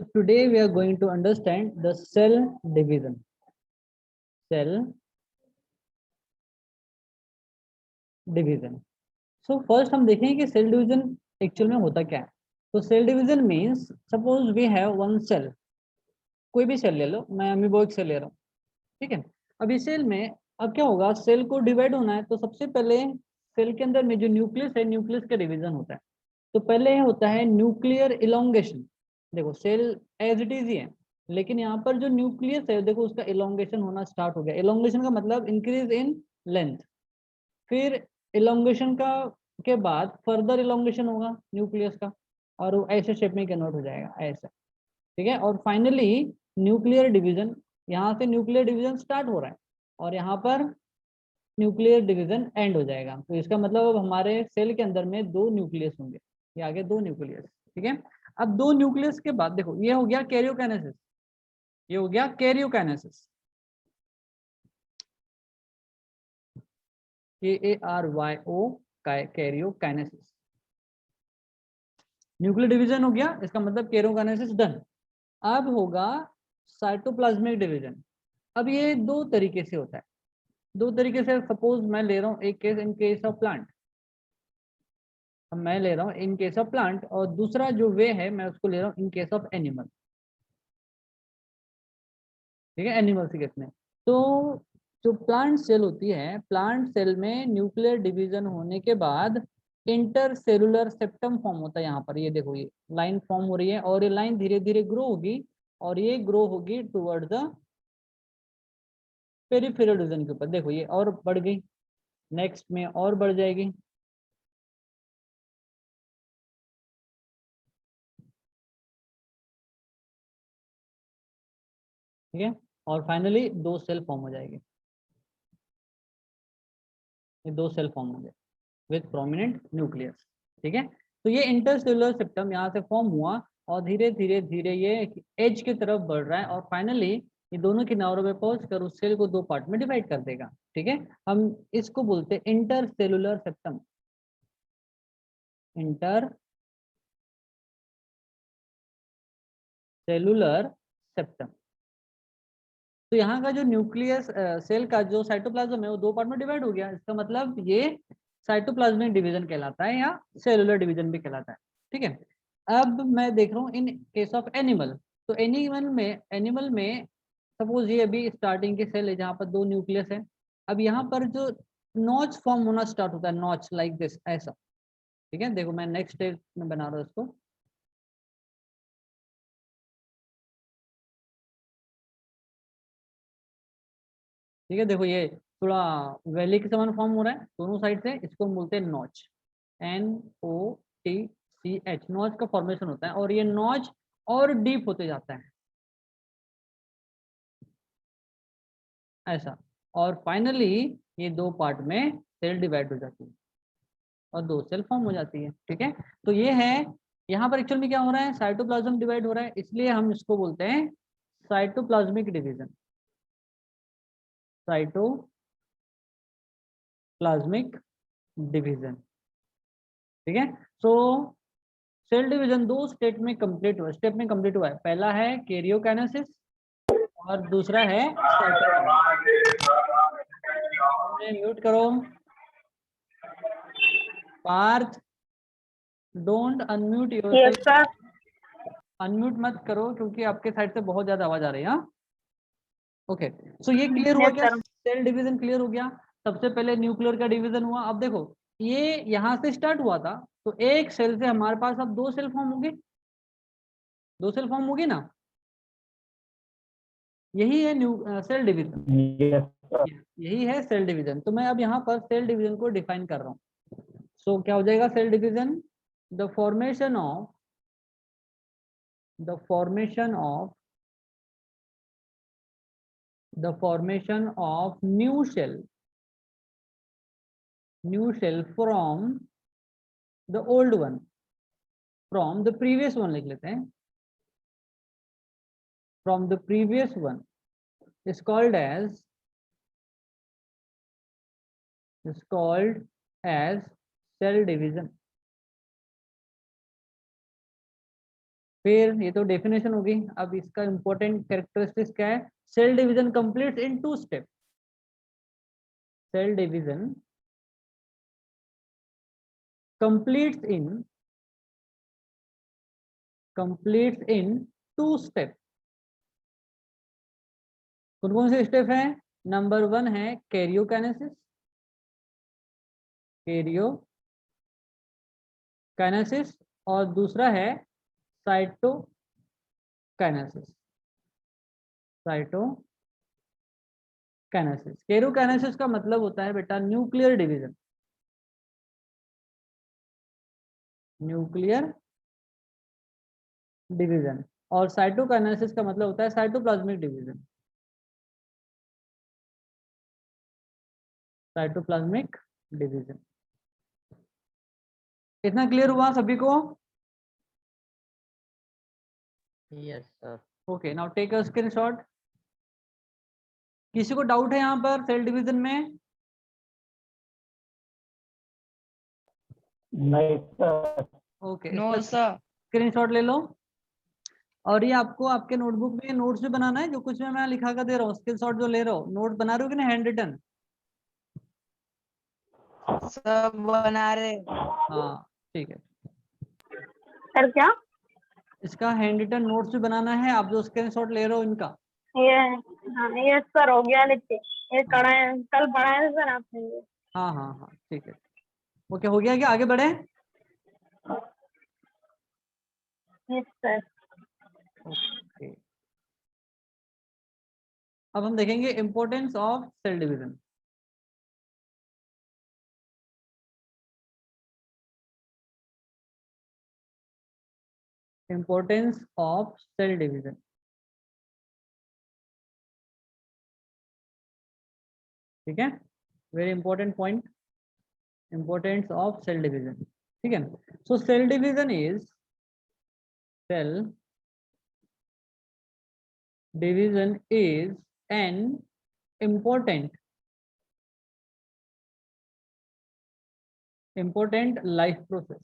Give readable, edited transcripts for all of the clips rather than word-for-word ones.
So today we are going to understand the cell division. Cell division. So first हम देखेंगे कि cell division actual में होता क्या है. तो cell division means suppose we have one cell. कोई भी सेल ले लो, मैं अमीबोइक सेल ले रहा हूँ. ठीक है. अब इस सेल में अब क्या होगा, सेल को डिवाइड होना है तो सबसे पहले सेल के अंदर में जो न्यूक्लियस है, न्यूक्लियस का डिवीजन होता है. तो पहले होता है न्यूक्लियर इलोंगेशन. देखो सेल एज इट इज ही है, लेकिन यहाँ पर जो न्यूक्लियस है देखो उसका इलोंगेशन होना स्टार्ट हो गया. इलोंगेशन का मतलब इंक्रीज इन लेंथ. फिर इलोंगेशन का के बाद फर्दर इलोंगेशन होगा न्यूक्लियस का, और वो ऐसे शेप में कन्वर्ट हो जाएगा ऐसा. ठीक है. और फाइनली न्यूक्लियर डिवीजन, यहाँ से न्यूक्लियर डिवीजन स्टार्ट हो रहा है और यहाँ पर न्यूक्लियर डिवीजन एंड हो जाएगा. तो इसका मतलब अब हमारे सेल के अंदर में दो न्यूक्लियस होंगे. ये आगे दो न्यूक्लियस. ठीक है. अब दो न्यूक्लियस के बाद देखो ये हो गया कैरियोकाइनेसिस. ये हो गया karyokinesis. KARYO karyokinesis. Nuclear division हो गया, इसका मतलब कैरियोकाइनेसिस डन. अब होगा साइटोप्लाज्मिक डिवीजन. अब ये दो तरीके से होता है. दो तरीके से. सपोज मैं ले रहा हूँ एक case in case of plant. अब मैं ले रहा हूँ इन केस ऑफ प्लांट, और दूसरा जो वे है मैं उसको ले रहा हूँ इन केस ऑफ एनिमल. ठीक है. एनिमल से केस में तो जो प्लांट सेल होती है, प्लांट सेल में न्यूक्लियर डिवीजन होने के बाद इंटरसेलुलर सेप्टम फॉर्म होता है. यहाँ पर ये देखो ये लाइन फॉर्म हो रही है और ये लाइन धीरे धीरे ग्रो होगी और ये ग्रो होगी टुवर्ड द पेरिफेरल रीजन के ऊपर. देखो ये और बढ़ गई, नेक्स्ट में और बढ़ जाएगी. ठीक है. और फाइनली दो सेल फॉर्म हो जाएगी. ये दो सेल फॉर्म होंगे विथ प्रोमिनेंट न्यूक्लियस. ठीक है. तो ये इंटरसेलुलर सिस्टम यहाँ से फॉर्म हुआ और धीरे धीरे धीरे ये एज की तरफ बढ़ रहा है और फाइनली ये दोनों किनारों पे पहुंच कर उस सेल को दो पार्ट में डिवाइड कर देगा. ठीक है. हम इसको बोलते हैं intercellular system. Inter cellular septum. तो यहाँ का जो न्यूक्लियस सेल का जो साइटोप्लाज्म है वो दो पार्ट में डिवाइड हो गया. इसका मतलब ये साइटोप्लाज्मिक डिवीजन कहलाता है या सेलुलर डिवीजन भी कहलाता है. ठीक है. अब मैं देख रहा हूँ इन केस ऑफ एनिमल. तो एनिमल में सपोज ये अभी स्टार्टिंग की सेल है जहाँ पर दो न्यूक्लियस है. अब यहाँ पर जो नॉच फॉर्म होना स्टार्ट होता है, नॉच लाइक दिस ऐसा. ठीक है. देखो मैं नेक्स्ट स्टेज में बना रहा हूँ इसको. ठीक है. देखो ये थोड़ा वैली के समान फॉर्म हो रहा है दोनों साइड से. इसको हम बोलते हैं नॉच. NOTCH. नॉच का फॉर्मेशन होता है और ये नॉच और डीप होते जाता है ऐसा. और फाइनली ये दो पार्ट में सेल डिवाइड हो जाती है और दो सेल फॉर्म हो जाती है. ठीक है. तो ये है यहाँ पर एक्चुअल में क्या हो रहा है, साइटोप्लाज्म डिवाइड हो रहा है, इसलिए हम इसको बोलते हैं साइटोप्लाज्मिक डिवीजन. Cytoplasmic division. ठीक है. सो सेल डिवीजन दो स्टेप में कंप्लीट हुआ है. पहला है कैरियोकाइनेसिस और दूसरा है म्यूट करो. Parth don't unmute yourself. Unmute मत करो क्योंकि आपके साइड से बहुत ज्यादा आवाज आ रही है. ओके. सो ये क्लियर हुआ क्या, सेल डिवीजन क्लियर हो गया. सबसे पहले न्यूक्लियर का डिवीजन हुआ. अब देखो ये यहाँ से स्टार्ट हुआ था तो एक सेल से हमारे पास अब दो सेल फॉर्म होंगे. दो सेल फॉर्म होगी ना. यही है न्यू सेल डिवीजन. यही है सेल डिवीजन. तो मैं अब यहाँ पर सेल डिवीजन को डिफाइन कर रहा हूँ. सो क्या हो जाएगा cell division, the formation of the formation of new shell from the old one, from the previous one लिख लेते हैं. From the previous one is called as cell division. फिर ये तो डेफिनेशन होगी। अब इसका इंपॉर्टेंट कैरेक्टरिस्टिक्स क्या है? Cell division complete in 2 step. Cell division completes in 2 step. कौन कौन से स्टेप है? नंबर 1 है कैरियोकाइनेसिस, कैरियोकाइनेसिस, और दूसरा है साइटोकाइनेसिस। साइटोकाइनेसिस, कैरियोकाइनेसिस का मतलब होता है बेटा न्यूक्लियर डिवीजन। Nuclear division. और साइटोकाइनेसिस का मतलब होता है साइटोप्लाज्मिक डिवीजन। Cytoplasmic division. इतना क्लियर हुआ सभी को? Yes sir. Okay, now take a screenshot. किसी को डाउट है यहाँ पर सेल डिवीजन में? नहीं सर। ओके, नो इसका सर। स्क्रीनशॉट ले लो। और ये आपको आपके नोटबुक में नोट्स भी बनाना है, जो कुछ मैं लिखा कर दे रहा हूँ, स्क्रीनशॉट जो ले रहा हूँ, नोट बना रहे हो कि नहीं, हैंड रिटन? सब बना रहे। हाँ ठीक है। सर क्या? इसका हैंड रिटन नोट्स भी बनाना है, आप जो स्क्रीनशॉट ले रहे हो इनका। ये हाँ ये सर हो गया, लिख के ये हाँ कल पढ़ाया था सर आपने ये। हाँ हाँ हाँ ठीक है। ओके, हो गया क्या? आगे बढ़े। Yes sir. ओके, अब हम देखेंगे importance of cell division. Importance of cell division, ठीक है, very important point, importance of cell division, ठीक है। So cell division is an important life process.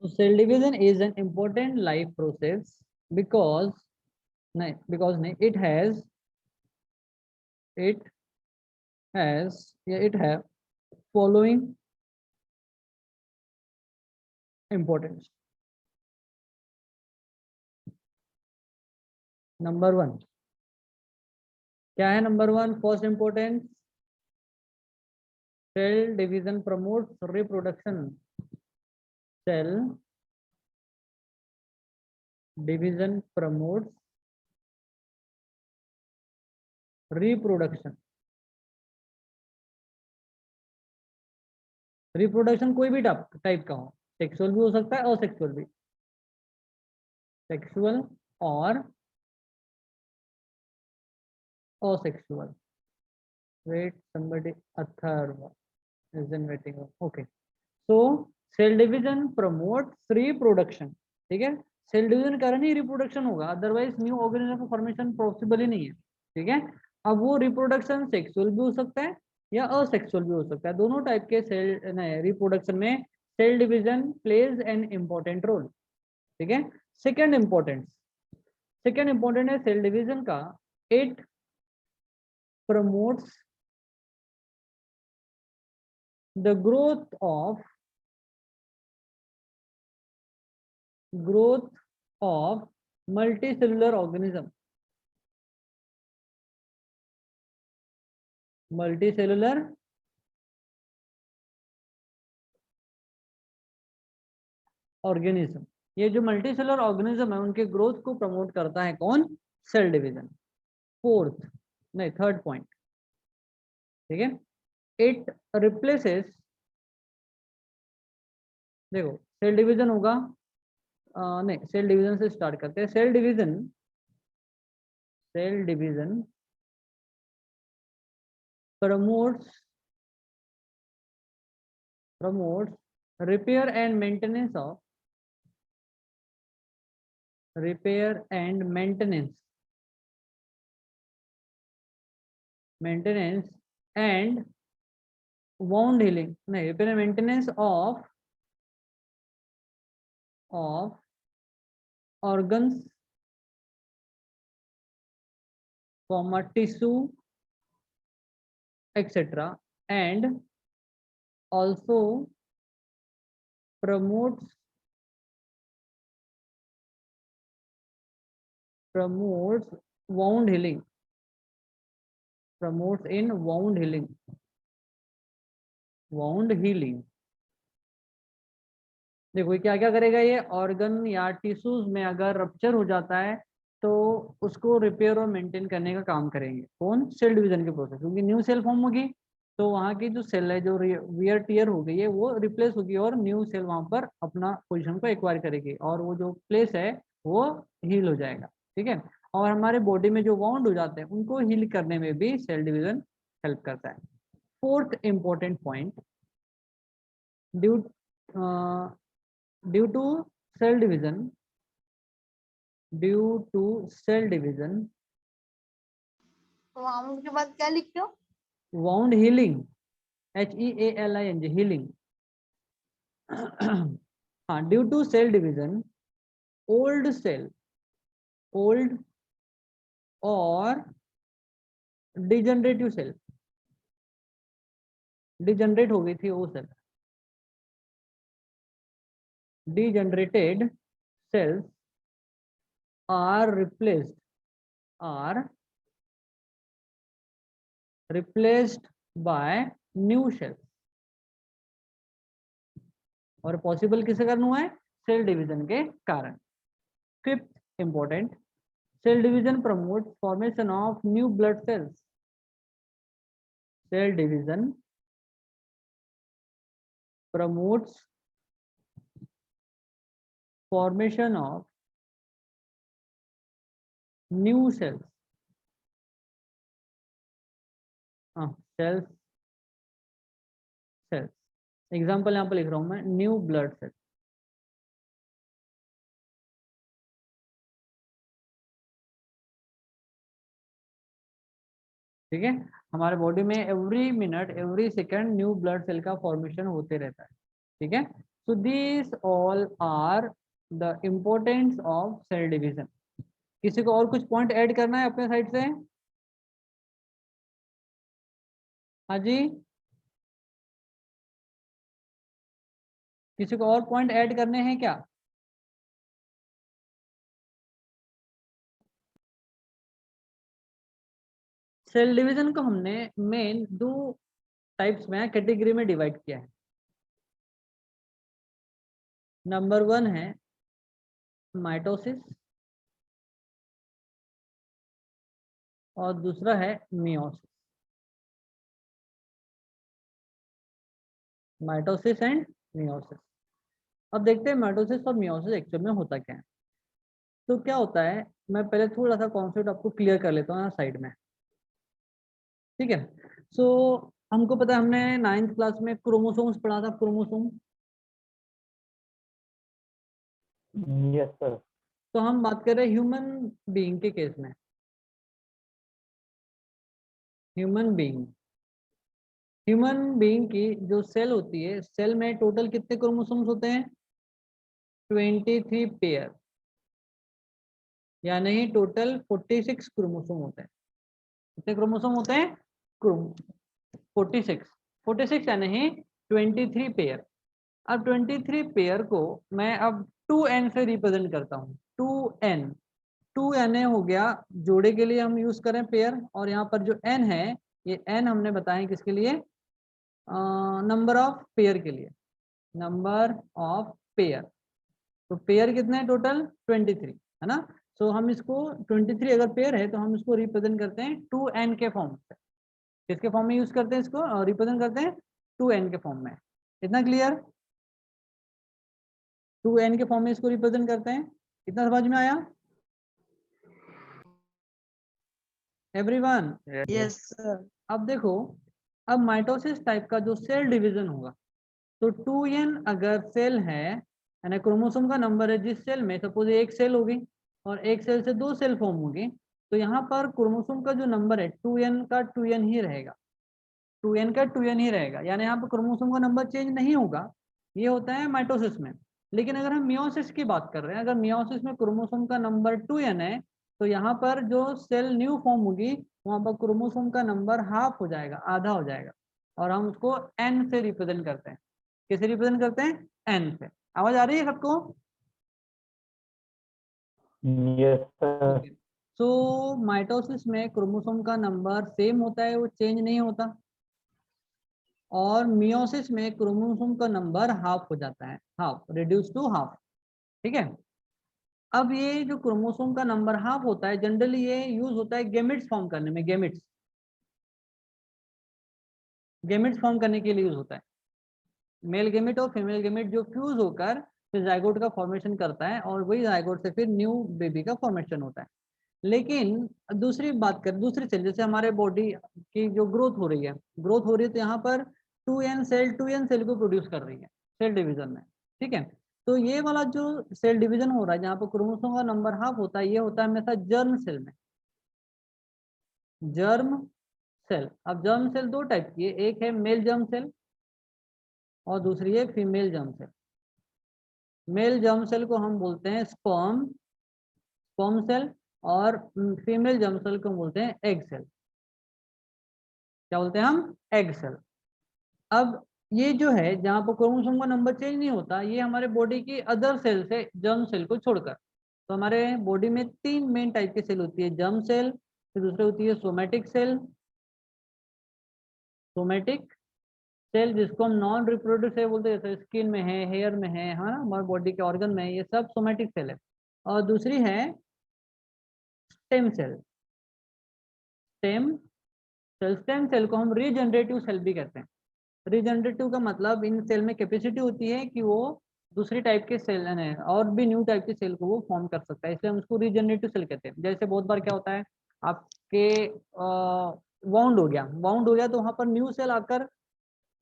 So cell division is an important life process because it has following importance. Number 1 क्या है? Number 1 first importance, cell division promotes reproduction. Cell division promotes reproduction. Reproduction कोई भी type का हो, sexual भी हो सकता है, असेक्सुअल भी, सेक्सुअल और asexual. wait somebody, Atharva is in waiting room. Okay, so cell division promotes reproduction, ठीक है। सेल डिवीजन कारण ही रिप्रोडक्शन होगा, अदरवाइज न्यू ऑर्गेनिज्म का फॉर्मेशन पॉसिबल ही नहीं है, ठीक है। अब वो रिप्रोडक्शन सेक्सुअल भी हो सकता है या असेक्सुअल भी हो सकता है, दोनों टाइप के सेल रिप्रोडक्शन में cell division plays an important role, ठीक है। सेकेंड इंपॉर्टेंट है सेल डिवीजन का, it promotes the growth of multicellular organism. ये जो मल्टीसेलुलर ऑर्गेनिज्म है उनके ग्रोथ को प्रमोट करता है कौन? Cell division. थर्ड पॉइंट, ठीक है, इट रिप्लेसेस, देखो सेल डिवीजन होगा, सेल डिवीजन से स्टार्ट करते हैं। Cell division promotes repair and maintenance maintenance and wound healing, नहीं, repair and maintenance of organs, comma tissue, etc. and also promotes wound healing, promotes in wound healing. देखो क्या क्या करेगा ये, ऑर्गन या टिश्यूज में अगर रप्चर हो जाता है तो उसको रिपेयर और मेंटेन करने का काम करेंगे। कौन? सेल डिवीजन के प्रोसेस, क्योंकि न्यू सेल फॉर्म होगी तो वहाँ की जो सेल है जो वियर टियर हो गई है वो रिप्लेस होगी और न्यू सेल वहाँ पर अपना पोजीशन को एक्वायर करेगी और वो जो प्लेस है वो हील हो जाएगा। ठीक है, और हमारे बॉडी में जो वाउंड हो जाते हैं उनको हील करने में भी सेल डिवीजन हेल्प करता है। Fourth important point, due to cell division wound के बाद क्या लिखते हो? wound healing, HEALING, healing. हाँ, due to cell division old or degenerative cell, degenerate हो गई थी वो cell, degenerated cells are replaced by new cells. और पॉसिबल किसके कारण हुआ है? सेल डिवीजन के कारण। Fifth important, cell division promote formation of new blood cells. Cell division promotes formation of new cells, cells example यहाँ पर लिख रहा हूं मैं, न्यू ब्लड सेल। ठीक है, हमारे बॉडी में every minute every second new blood cell का फॉर्मेशन होते रहता है। ठीक है, so this all are the importance of cell division. किसी को और कुछ पॉइंट ऐड करना है अपने साइड से? हाँ जी, किसी को और पॉइंट ऐड करने हैं क्या? सेल डिवीजन को हमने मेन दो टाइप्स में कैटेगरी में डिवाइड किया है। नंबर 1 है माइटोसिस और दूसरा है मियोसिस। Mitosis and meiosis. अब देखते हैं माइटोसिस और मियोसिस एक्चुअल में होता क्या है। तो क्या होता है, मैं पहले थोड़ा सा कॉन्सेप्ट आपको क्लियर कर लेता हूँ यहाँ साइड में। ठीक है, सो हमको पता है, हमने 9th क्लास में क्रोमोसोम्स पढ़ा था, क्रोमोसोम। Yes sir. तो हम बात कर रहे हैं ह्यूमन बीइंग के केस में। ह्यूमन बीइंग की जो सेल होती है, सेल में टोटल कितने क्रोमोसोम्स होते हैं? 23 पेयर, यानी टोटल 46 क्रोमोसोम होते हैं। कितने क्रोमोसोम होते हैं? 46 यानी 23 पेयर। अब 23 पेयर को मैं अब 2n से रिप्रेजेंट करता हूँ। 2 यानी हो गया जोड़े के लिए हम यूज करें पेयर, और यहाँ पर जो n है ये n हमने बताया किसके लिए? नंबर ऑफ पेयर के लिए, नंबर ऑफ पेयर। तो पेयर कितने हैं टोटल? 23 है ना। सो हम इसको 23 अगर पेयर है तो हम इसको रिप्रेजेंट करते हैं 2n के फॉर्म से। किसके फॉर्म में यूज करते हैं इसको? रिप्रेजेंट करते हैं 2n के फॉर्म में। इतना क्लियर? 2n के फॉर्म में इसको रिप्रेजेंट करते हैं। इतना समझ में आया एवरीवन? Yes sir. अब देखो, अब माइटोसिस टाइप का जो सेल डिवीजन होगा, तो 2n अगर सेल है यानी क्रोमोसोम का नंबर है जिस सेल में, सपोज एक सेल होगी और एक सेल से 2 सेल फॉर्म होगी, तो यहाँ पर क्रोमोसोम का जो नंबर है 2n का 2n ही रहेगा, 2n का 2n ही रहेगा, यानी यहाँ पर क्रोमोसोम का नंबर चेंज नहीं होगा। ये होता है माइटोसिस में। लेकिन अगर हम मियोसिस की बात कर रहे हैं, अगर मियोसिस में क्रोमोसोम का नंबर 2n है, तो यहाँ पर जो सेल न्यू फॉर्म होगी वहाँ पर क्रोमोसोम का नंबर हाफ हो जाएगा, आधा हो जाएगा, और हम उसको n से रिप्रेजेंट करते हैं। किसे रिप्रेजेंट करते हैं? n से। आवाज आ रही है सबको? Yes, sir. सो माइटोसिस में क्रोमोसोम का नंबर सेम होता है, वो चेंज नहीं होता, और मियोसिस में क्रोमोसोम का नंबर हाफ हो जाता है, हाफ, रिड्यूस टू हाफ। ठीक है। अब ये जो क्रोमोसोम का नंबर हाफ होता है, जनरली ये यूज होता है गेमिट्स फॉर्म करने में, गेमिट्स फॉर्म करने के लिए यूज होता है। मेल गेमिट और फीमेल गेमिट जो फ्यूज होकर फिर जाइगोट का फॉर्मेशन करता है, और वही जाइगोट से फिर न्यू बेबी का फॉर्मेशन होता है। लेकिन दूसरी बात करें, दूसरी सेल जैसे हमारे बॉडी की जो ग्रोथ हो रही है, तो यहाँ पर 2n सेल को प्रोड्यूस कर रही है सेल डिवीजन में। ठीक है। तो ये वाला जो सेल डिवीजन हो रहा है जहाँ पर क्रोमोसोम का नंबर हाफ होता है, ये होता है हमेशा जर्म सेल में, जर्म सेल। अब जर्म सेल दो टाइप की है, एक है मेल जर्म सेल और दूसरी है female germ cell. Male germ cell को हम बोलते हैं स्पर्म सेल, और फीमेल जर्म सेल को बोलते हैं एग सेल। क्या बोलते हैं हम? Egg cell. अब ये जो है जहाँ पर क्रोमोसोम का नंबर चेंज नहीं होता, ये हमारे बॉडी की अदर सेल से, जर्म सेल को छोड़कर। तो हमारे बॉडी में 3 मेन टाइप की सेल होती है, जर्म सेल, फिर दूसरी होती है सोमेटिक सेल, जिसको हम नॉन रिप्रोडक्टिव सेल बोलते हैं, जैसे स्किन में है, हेयर में है ना, हमारे बॉडी के ऑर्गन में है, ये सब सोमेटिक सेल है। और दूसरी है स्टेम सेल। स्टेम सेल को हम रीजनरेटिव सेल भी कहते हैं। रीजनरेटिव का मतलब इन सेल में कैपेसिटी होती है कि वो दूसरी टाइप के सेल है और भी न्यू टाइप के सेल को वो फॉर्म कर सकता है, इसलिए हम उसको रीजनरेटिव सेल कहते हैं। जैसे बहुत बार क्या होता है, आपके वाउंड हो गया तो वहां पर न्यू सेल आकर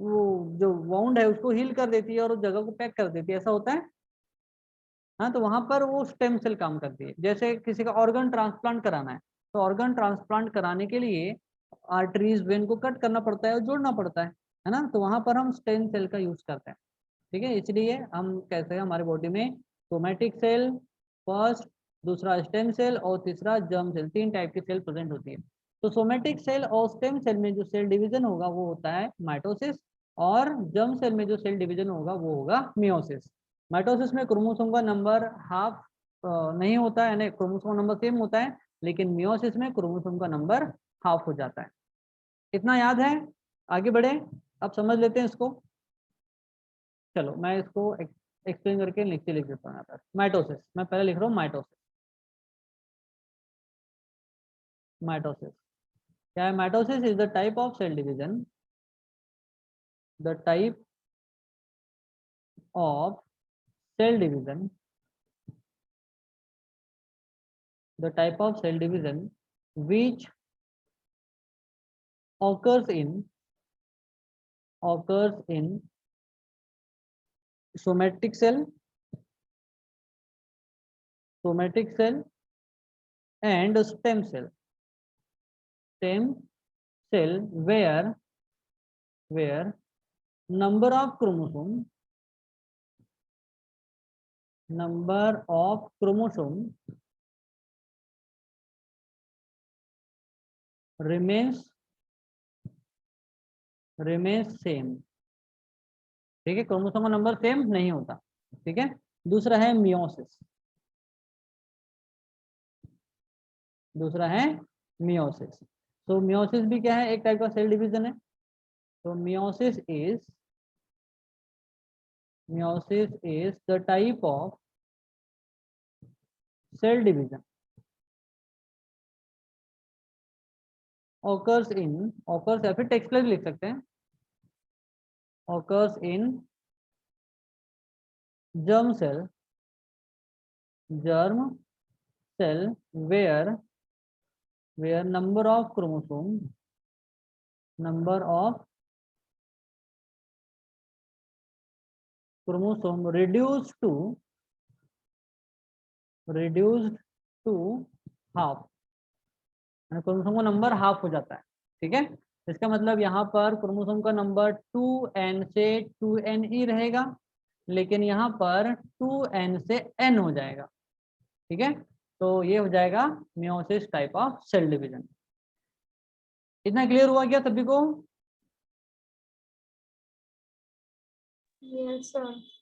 वो जो वाउंड है उसको हील कर देती है और उस जगह को पैक कर देती है, ऐसा होता है। हाँ, तो वहां पर वो स्टेम सेल काम करती है। जैसे किसी का ऑर्गन ट्रांसप्लांट कराना है, तो ऑर्गन ट्रांसप्लांट कराने के लिए आर्टरीज, वेन को कट करना पड़ता है और जोड़ना पड़ता है ना, तो वहां पर हम स्टेम सेल का यूज करते हैं। ठीक है, इसलिए हम कहते हैं हमारे बॉडी में सोमेटिक सेल फर्स्ट, दूसरा स्टेम सेल और तीसरा जर्म सेल, 3 टाइप की सेल प्रेजेंट होती है। तो सोमेटिक सेल और स्टेम सेल में जो सेल डिवीजन होगा वो होता है माइटोसिस, और जर्म सेल में जो सेल डिवीजन होगा वो होगा मियोसिस। माइटोसिस में क्रोमोसोम का नंबर हाफ नहीं होता है, यानी क्रोमोसोम का नंबर सेम होता है, लेकिन मियोसिस में क्रोमोसोम का नंबर हाफ हो जाता है। इतना याद है? आगे बढ़े, अब समझ लेते हैं इसको। चलो मैं इसको एक्सप्लेन करके लिख देता हूँ यहाँ पर। माइटोसिस, मैं पहले लिख रहा हूँ माइटोसिस क्या है? Mitosis is the type of cell division, the type of cell division, the type of cell division which occurs in somatic cell and stem cell where number of chromosome remains same. ठीक है, chromosome का number same नहीं होता। ठीक है। दूसरा है meiosis, तो मियोसिस भी क्या है? एक टाइप का सेल डिवीजन है। तो meiosis is the type of cell division occurs या फिर टेक्स्ट प्लेस लिख सकते हैं, occurs in germ cell where number of chromosome reduced to half, chromosome का नंबर हाफ हो जाता है, ठीक है। इसका मतलब यहाँ पर क्रोमोसोम का नंबर 2n से 2n ही रहेगा, लेकिन यहाँ पर 2n से n हो जाएगा, ठीक है। तो ये हो जाएगा meiosis type of cell division. इतना क्लियर हुआ क्या सभी को? Yes, sir.